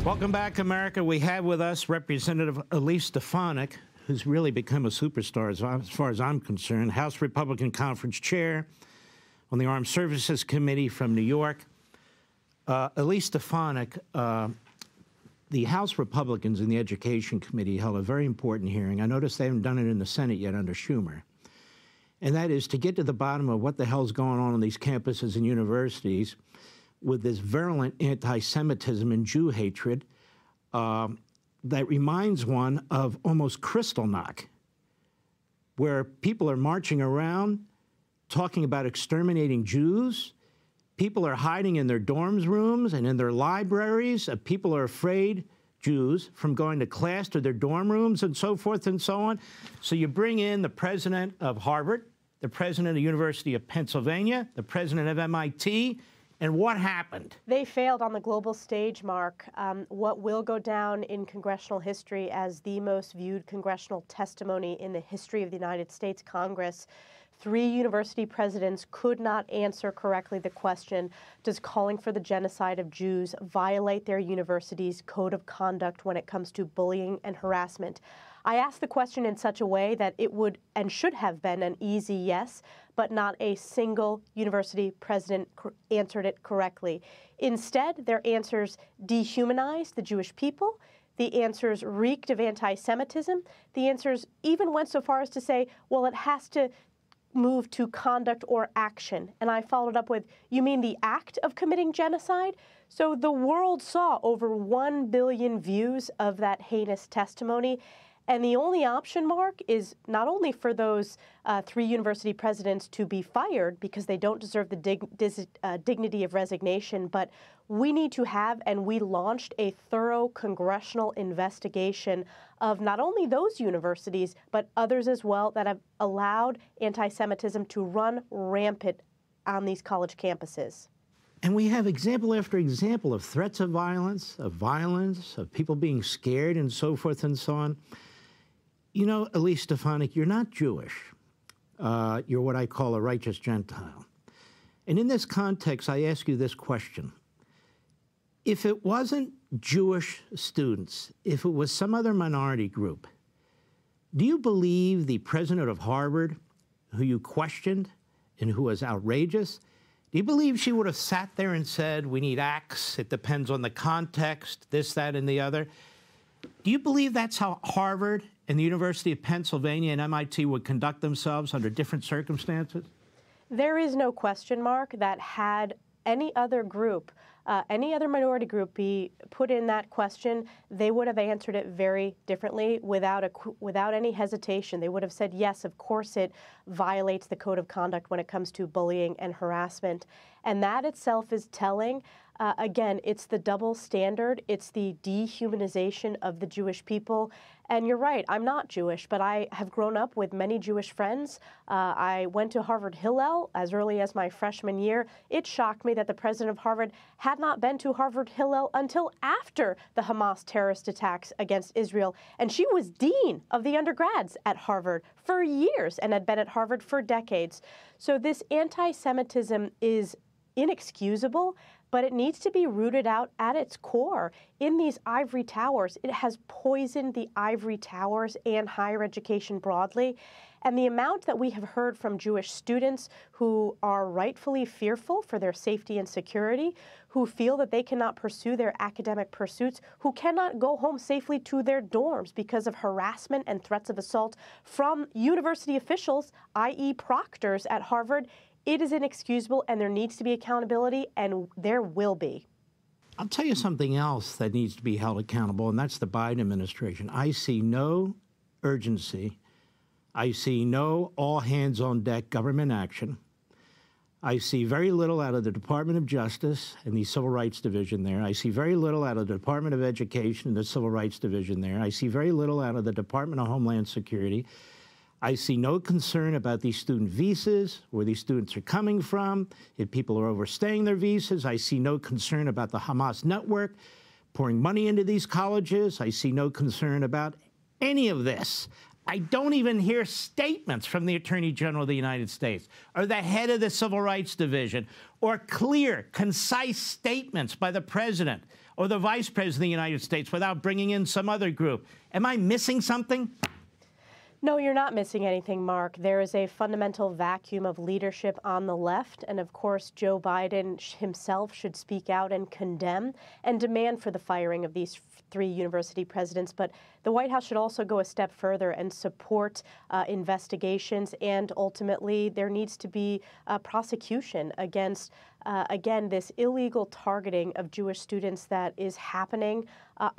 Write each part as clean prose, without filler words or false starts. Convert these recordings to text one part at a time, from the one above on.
Welcome back, America. We have with us Representative Elise Stefanik, who's really become a superstar as far as I'm concerned, House Republican Conference Chair on the Armed Services Committee from New York. Elise Stefanik, the House Republicans in the Education Committee held a very important hearing. I noticed they haven't done it in the Senate yet under Schumer. And that is to get to the bottom of what the hell's going on these campuses and universities with this virulent anti-Semitism and Jew hatred that reminds one of almost Kristallnacht, where people are marching around talking about exterminating Jews. People are hiding in their dorms rooms and in their libraries. People are afraid, Jews, from going to class to their dorm rooms and so forth and so on. So you bring in the president of Harvard, the president of the University of Pennsylvania, the president of MIT, and what happened? They failed on the global stage, Mark. What will go down in congressional history as the most viewed congressional testimony in the history of the United States Congress. 3 university presidents could not answer correctly the question, does calling for the genocide of Jews violate their university's code of conduct when it comes to bullying and harassment? I asked the question in such a way that it would and should have been an easy yes, but not a single university president answered it correctly. Instead, their answers dehumanized the Jewish people. The answers reeked of anti-Semitism. The answers even went so far as to say, well, it has to move to conduct or action. And I followed up with, you mean the act of committing genocide? So the world saw over 1 billion views of that heinous testimony. And the only option, Mark, is not only for those 3 university presidents to be fired because they don't deserve the dignity of resignation, but we need to have, and we launched a thorough congressional investigation of not only those universities, but others as well that have allowed anti-Semitism to run rampant on these college campuses. And we have example after example of threats of violence, of people being scared and so forth and so on. You know, Elise Stefanik, you're not Jewish. You're what I call a righteous Gentile. And in this context, I ask you this question. If it wasn't Jewish students, if it was some other minority group, do you believe the president of Harvard, who you questioned and who was outrageous, do you believe she would have sat there and said, we need acts, it depends on the context, this, that, and the other? Do you believe that's how Harvard and the University of Pennsylvania and MIT would conduct themselves under different circumstances? There is no question, Mark, that had any other group, any other minority group be put in that question, they would have answered it very differently without any hesitation. They would have said, yes, of course it violates the code of conduct when it comes to bullying and harassment. And that itself is telling. Again, it's the double standard. It's the dehumanization of the Jewish people. And you're right, I'm not Jewish, but I have grown up with many Jewish friends. I went to Harvard Hillel as early as my freshman year. It shocked me that the president of Harvard had not been to Harvard Hillel until after the Hamas terrorist attacks against Israel. And she was dean of the undergrads at Harvard for years and had been at Harvard for decades. So this anti-Semitism is inexcusable, but it needs to be rooted out at its core in these ivory towers. It has poisoned the ivory towers and higher education broadly. And the amount that we have heard from Jewish students who are rightfully fearful for their safety and security, who feel that they cannot pursue their academic pursuits, who cannot go home safely to their dorms because of harassment and threats of assault from university officials, i.e. proctors at Harvard, it is inexcusable, and there needs to be accountability, and there will be. I'll tell you something else that needs to be held accountable, and that's the Biden administration. I see no urgency. I see no all-hands-on-deck government action. I see very little out of the Department of Justice and the Civil Rights Division there. I see very little out of the Department of Education and the Civil Rights Division there. I see very little out of the Department of Homeland Security. I see no concern about these student visas, where these students are coming from, if people are overstaying their visas. I see no concern about the Hamas network pouring money into these colleges. I see no concern about any of this. I don't even hear statements from the Attorney General of the United States or the head of the Civil Rights Division or clear, concise statements by the President or the Vice President of the United States without bringing in some other group. Am I missing something? No, you're not missing anything, Mark. There is a fundamental vacuum of leadership on the left, and of course, Joe Biden himself should speak out and condemn and demand for the firing of these 3 university presidents. But the White House should also go a step further and support investigations, and ultimately, there needs to be prosecution against again, this illegal targeting of Jewish students that is happening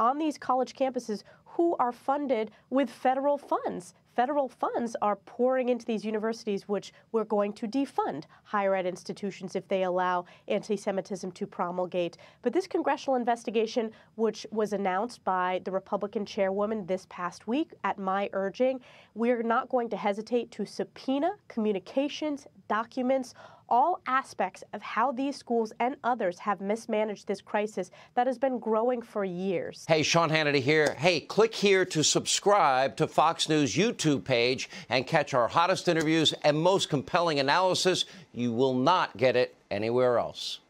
on these college campuses who are funded with federal funds. Federal funds are pouring into these universities, which we're going to defund higher ed institutions if they allow anti-Semitism to promulgate. But this congressional investigation, which was announced by the Republican chairwoman this past week at my urging, we're not going to hesitate to subpoena communications, documents, all aspects of how these schools and others have mismanaged this crisis that has been growing for years. Hey, Sean Hannity here. Hey, click here to subscribe to Fox News YouTube page and catch our hottest interviews and most compelling analysis. You will not get it anywhere else.